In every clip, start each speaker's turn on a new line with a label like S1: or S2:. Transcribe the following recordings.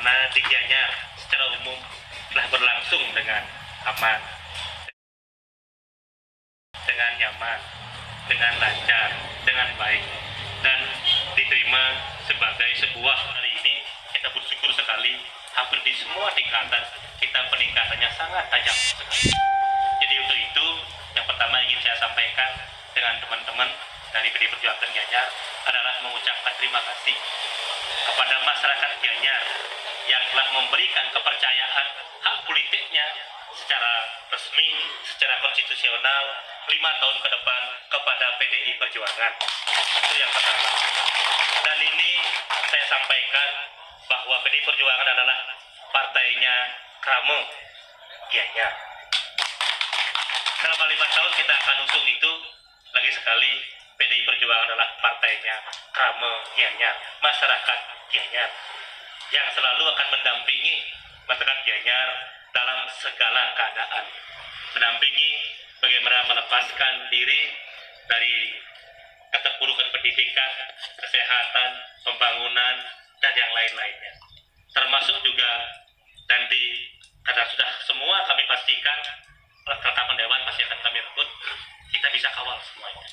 S1: karena di Gianyar secara umum telah berlangsung dengan aman, dengan nyaman, dengan lancar, dengan baik, dan diterima sebagai sebuah. Hari ini kita bersyukur sekali, hampir di semua tingkatan kita peningkatannya sangat tajam sekali. Jadi untuk itu, yang pertama ingin saya sampaikan dengan teman-teman dari PD Perjuangan Gianyar adalah mengucapkan terima kasih kepada masyarakat Gianyar yang telah memberikan kepercayaan hak politiknya secara resmi, secara konstitusional 5 tahun ke depan kepada PDI Perjuangan. Itu yang pertama. Dan ini saya sampaikan bahwa PDI Perjuangan adalah partainya Kramo Gianyar. Selama 5 tahun kita akan usung itu. Lagi sekali, PDI Perjuangan adalah partainya Kramo Gianyar, masyarakat Gianyar, yang selalu akan mendampingi masyarakat Gianyar dalam segala keadaan, mendampingi bagaimana melepaskan diri dari keterpurukan pendidikan, kesehatan, pembangunan, dan yang lain-lainnya. Termasuk juga nanti, karena sudah semua kami pastikan, rekaman Dewan pasti akan kami rebut, kita bisa kawal semuanya.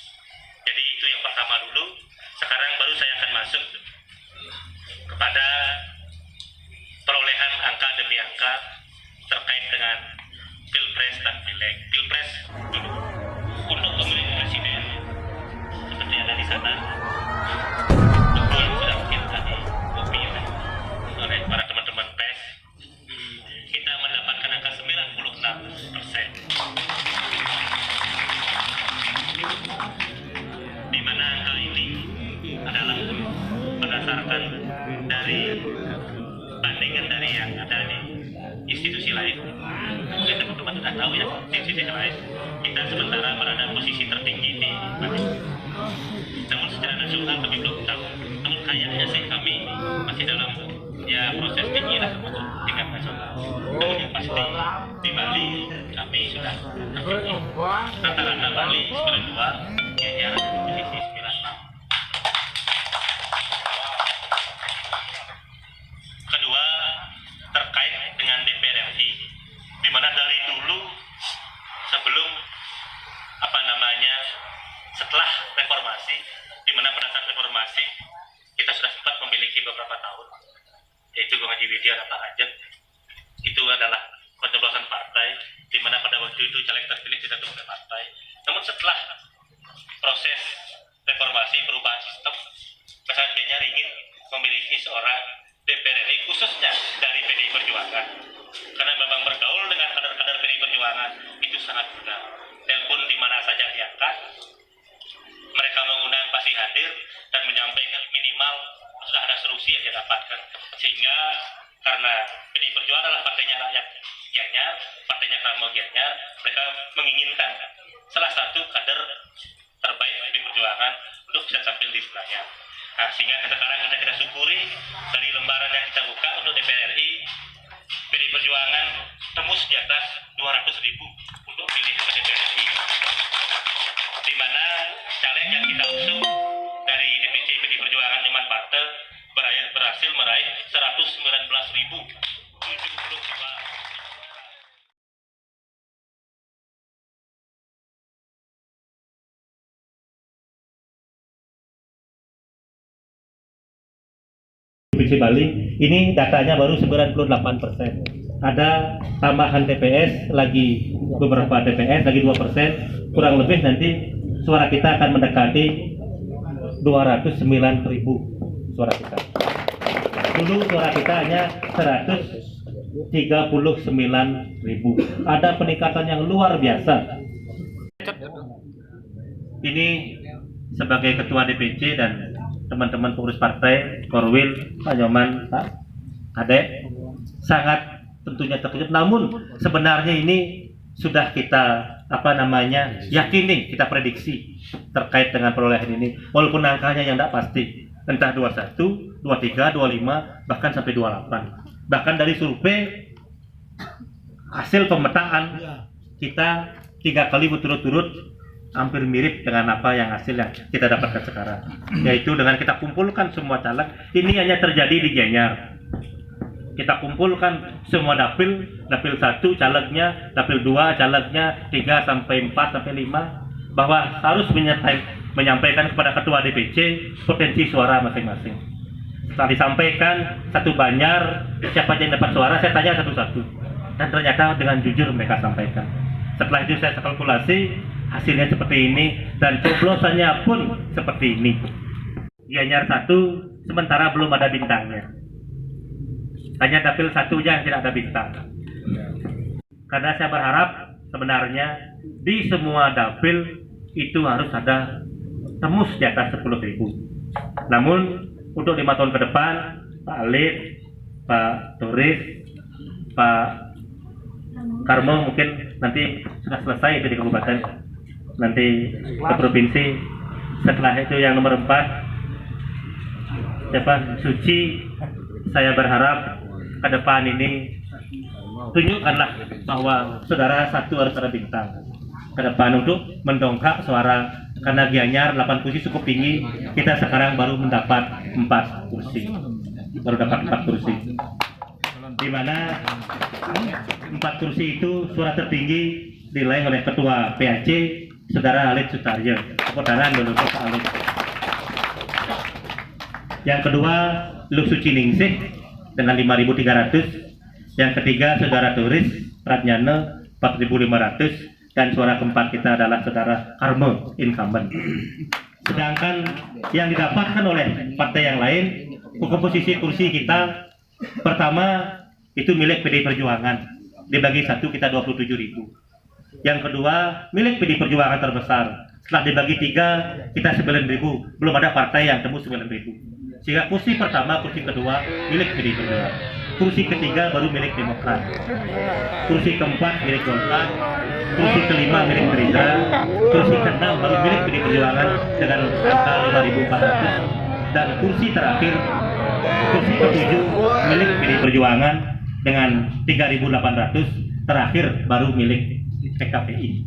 S1: Jadi itu yang pertama dulu. Sekarang baru saya akan masuk kepada perolehan angka demi angka terkait dengan Pilpres dan Pileg. Pilpres dulu untuk pemilihan presiden seperti ada di sana. Betul sudah mungkin tadi kopi oleh para teman-teman PES. Kita mendapatkan angka 96%. Di mana angka ini adalah berdasarkan dari bandingan dari yang ada di institusi lain. Mungkin teman-teman sudah tahu ya, institusi lain kita sementara berada posisi tertinggi di Bandung. Namun secara nasional kami belum tahu. Namun kayaknya sih kami masih dalam ya proses tinggi lah termasuk tingkat nasional. Namun yang pasti di Bali kami sudah rata-rata Bali 92, Gianyar ada di posisi 96. Kedua, terkait dengan DPR RI, di mana dari dulu sebelum setelah reformasi, di mana pada saat reformasi kita sudah sempat memiliki beberapa tahun, yaitu Bung Haji Widya dan Pak Ajeng. Itu adalah pencoblosan partai, di mana pada waktu itu caleg terpilih tidak oleh partai. Namun setelah proses reformasi perubahan sistem, masyarakat Gianyar ingin memiliki seorang DPR RI khususnya dari PDI Perjuangan, karena memang bergaul dengan kader-kader PDI Perjuangan itu sangat mudah. Telepon di mana saja diangkat, mereka mengundang pasti hadir dan menyampaikan minimal sudah ada solusi yang didapatkan. Sehingga karena PDI Perjuangan adalah partainya rakyat Gianyar, partainya Kramo Gianyar, mereka menginginkan salah satu kader terbaik PDI Perjuangan untuk bisa tampil di sebelahnya. Nah, sehingga sekarang kita syukuri dari lembaran yang kita buka untuk DPR RI, PDI Perjuangan tembus di atas 200.000 untuk pilih ke DPR RI. Di mana caleg yang kita usung dari DPC PDI Perjuangan Nyoman Parte berhasil meraih 119.072. Provinsi Bali ini datanya baru 98%. Ada tambahan TPS lagi, beberapa TPS lagi 2%, kurang lebih nanti suara kita akan mendekati 209.000 suara kita. Dulu suara kita hanya 139.000. Ada peningkatan yang luar biasa. Ini sebagai ketua DPC dan teman-teman pengurus partai, Korwil, Pak Nyoman, Pak Ade, sangat tentunya terkejut. Namun sebenarnya ini sudah kita yakini, kita prediksi terkait dengan perolehan ini, walaupun angkanya yang tidak pasti, entah 21, 23, 25, bahkan sampai 28. Bahkan dari survei hasil pemetaan kita 3 kali berturut-turut hampir mirip dengan apa yang hasil yang kita dapatkan sekarang, yaitu dengan kita kumpulkan semua caleg. Ini hanya terjadi di Gianyar. kita kumpulkan semua dapil 1 calegnya, dapil 2 calegnya, 3 sampai 4 sampai 5, bahwa harus menyampaikan kepada ketua DPC potensi suara masing-masing. Setelah disampaikan satu Banjar, siapa yang dapat suara, saya tanya satu-satu, dan ternyata dengan jujur mereka sampaikan. Setelah itu saya kalkulasi, hasilnya seperti ini, dan coblosannya pun seperti ini. Gianyar 1 sementara belum ada bintangnya, hanya dapil 1-nya yang tidak ada bintang. Karena saya berharap sebenarnya di semua dapil itu harus ada tembus di atas 10.000. Namun untuk 5 tahun ke depan, Pak Alit, Pak Turis, Pak Karmo mungkin nanti sudah selesai itu di kabupaten, nanti ke provinsi. Setelah itu yang nomor 4 siapa? Suci. Saya berharap ke depan ini tunjukkanlah bahwa saudara 1 harus ada bintang ke depan untuk mendongkrak suara, karena Gianyar 8 kursi cukup tinggi. Kita sekarang baru mendapat 4 kursi, di mana 4 kursi itu suara tertinggi diraih oleh ketua PAC saudara Alit Sutarjo. Tepuk tangan dulu Pak Alit. Yang kedua Lu Suci Ningsih dengan 5.300. Yang ketiga saudara Turis Pratnyana 4.500, dan suara keempat kita adalah saudara Karmo incumbent. Sedangkan yang didapatkan oleh partai yang lain, komposisi kursi kita pertama itu milik PDI Perjuangan, dibagi 1 kita 27.000. Yang kedua milik PDI Perjuangan terbesar, setelah dibagi 3 kita 9.000, belum ada partai yang tembus 9.000. Sehingga kursi pertama, kursi kedua milik PDI Perjuangan, kursi ketiga baru milik Demokrat, kursi keempat milik Golkar, kursi kelima milik Gerindra, kursi keenam baru milik PDI Perjuangan dengan angka 5.400, dan kursi terakhir, kursi ketujuh milik PDI Perjuangan dengan 3.800, terakhir baru milik PKPI.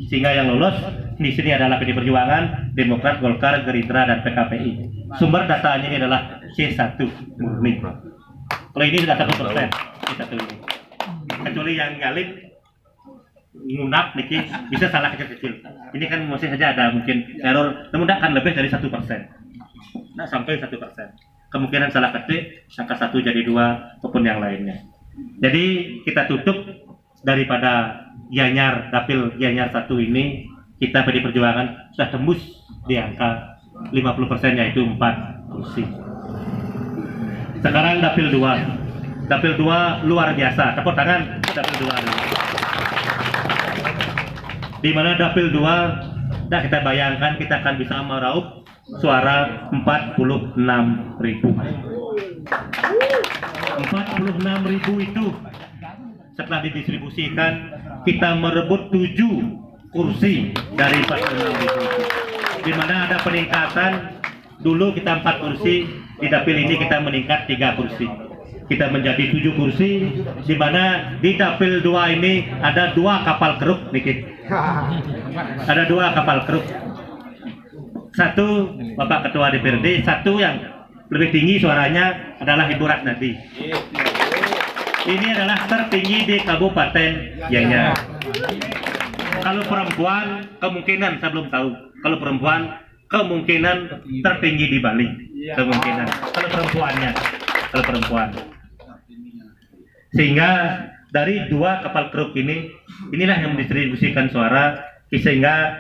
S1: Sehingga yang lolos di sini adalah PDI Perjuangan, Demokrat, Golkar, Gerindra, dan PKPI. Sumber datanya ini adalah C1 murni. Kalau ini sudah 1%, C1 ini. Kecuali yang ngalip ngunap niki bisa salah kecil-kecil. Ini kan masih saja ada mungkin error, namun tidak akan lebih dari 1%. Nah, sampai 1%. Kemungkinan salah ketik angka 1 jadi 2 maupun yang lainnya. Jadi kita tutup daripada Gianyar, dapil Gianyar 1 ini, kita PDI Perjuangan sudah tembus di angka 50%, yaitu 4 kursi. Sekarang dapil 2. Dapil 2 luar biasa. Tepuk tangan dapil 2. Di mana dapil 2, nah kita bayangkan kita akan bisa meraup suara 46.000. 46.000 itu setelah didistribusikan kita merebut 7 kursi dari 46.000 itu. Di mana ada peningkatan, dulu kita 4 kursi, di dapil ini kita meningkat 3 kursi. Kita menjadi 7 kursi, di mana di dapil 2 ini ada 2 kapal keruk dikit. Ada 2 kapal keruk. Satu Bapak Ketua DPRD, satu yang lebih tinggi suaranya adalah Ibu Ratnadi. Ini adalah tertinggi di Kabupaten Gianyar. Kalau perempuan kemungkinan saya belum tahu. Kalau perempuan kemungkinan tertinggi di Bali. Kemungkinan. Kalau perempuan. Sehingga dari 2 kapal keruk ini, inilah yang mendistribusikan suara, sehingga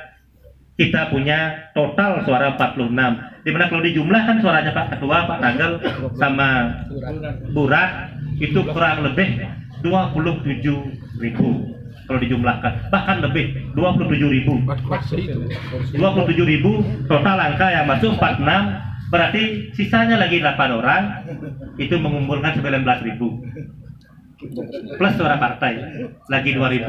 S1: kita punya total suara 46. Dimana kalau dijumlahkan suaranya Pak Ketua, Pak Tanggal sama Burat itu kurang lebih 27.000 kalau dijumlahkan, bahkan lebih 27.000. 27.000 total angka yang masuk 46, berarti sisanya lagi 8 orang itu mengumpulkan 19.000 plus suara partai lagi 2.000.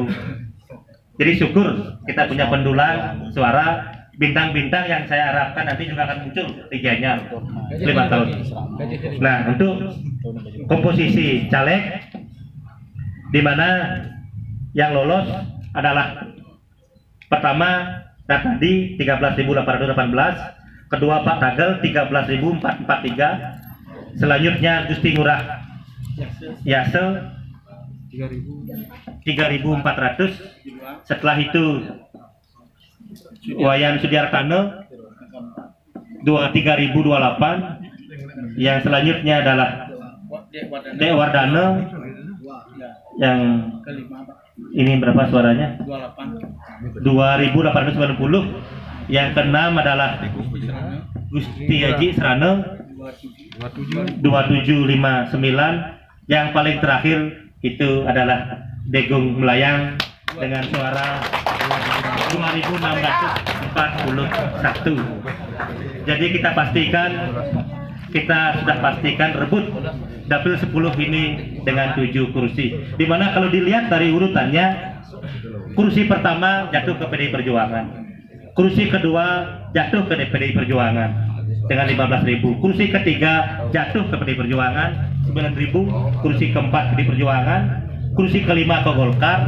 S1: Jadi syukur kita punya pendulang suara, bintang-bintang yang saya harapkan nanti juga akan muncul di Gianyar 5 tahun. Nah, untuk komposisi caleg, di mana yang lolos adalah pertama tadi 13.818, kedua Pak Tagel 13.443, selanjutnya Gusti Ngurah
S2: Yase 3.400. Setelah itu Wayan Sudiartano 3.028. Yang selanjutnya adalah Dek Wardana yang ini berapa suaranya? 2.890. Yang keenam adalah Gusti Haji Serana 2759. Yang paling terakhir itu adalah Degung Melayang dengan suara 2.641. Jadi kita sudah pastikan rebut dapil 10 ini dengan 7 kursi. Dimana kalau dilihat dari urutannya, kursi pertama jatuh ke PDI Perjuangan, kursi kedua jatuh ke PDI Perjuangan dengan 15.000, kursi ketiga jatuh ke PDI Perjuangan 9.000, kursi keempat PDI Perjuangan, kursi kelima ke Golkar,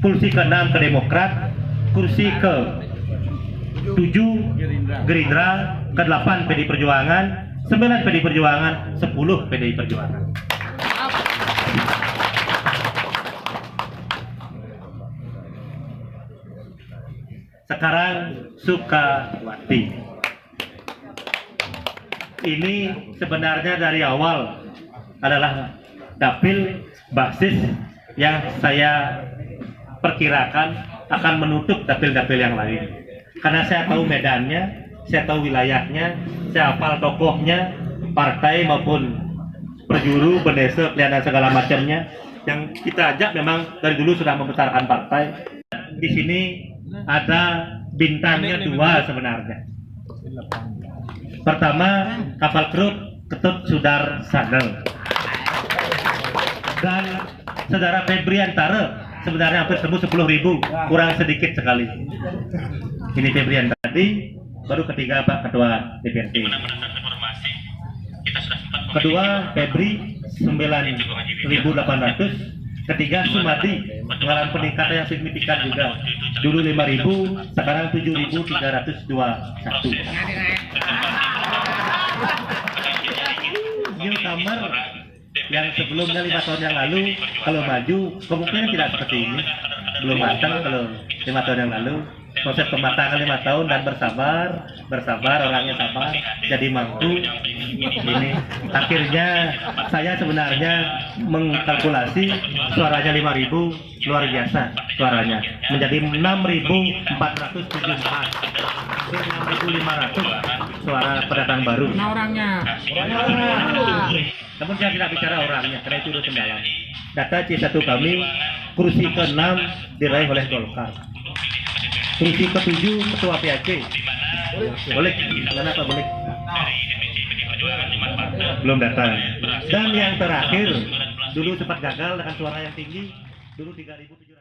S2: kursi keenam ke Demokrat, kursi ke 7 Gerindra, ke-8 PDI Perjuangan, 9 PDI Perjuangan, 10 PDI Perjuangan. Sekarang Sukawati. Ini sebenarnya dari awal adalah dapil basis yang saya perkirakan akan menutup dapil-dapil yang lain. Karena saya tahu medannya, saya tahu wilayahnya, saya hafal tokohnya, partai maupun perjuru, bendesa, pilihan dan segala macamnya. Yang kita ajak memang dari dulu sudah membesarkan partai. Di sini ada bintangnya 2 sebenarnya. Pertama, kapal Kruk Ketut Sudarsana dan saudara Febriantara sebenarnya hampir tembus 10.000, kurang sedikit sekali. Ini Febrian tadi, baru ketiga Pak Ketua DPRD. Kedua Febri 9.800. Ketiga Sumadi mengalami peningkatan yang signifikan juga. Dulu 5.000, sekarang 7.321. Newcomer yang sebelumnya 5 tahun yang lalu kalau maju kemungkinan tidak seperti ini, belum matang. Kalau 5 tahun yang lalu proses pematangan 5 tahun dan bersabar, orangnya sabar, jadi mampu. Ini akhirnya saya sebenarnya mengkalkulasi suaranya 5.000, luar biasa suaranya, menjadi 6.474, hampir 6.500 suara pendatang baru.
S3: Nah, orangnya.
S2: Namun saya tidak bicara orangnya karena itu urusan dalam. Data C1 kami, kursi ke-6 diraih oleh Golkar, kursi ke-7 ketua PAC. Boleh, kenapa boleh? Belum datang. Dan yang terakhir, dulu sempat gagal dengan suara yang tinggi, dulu 3.700.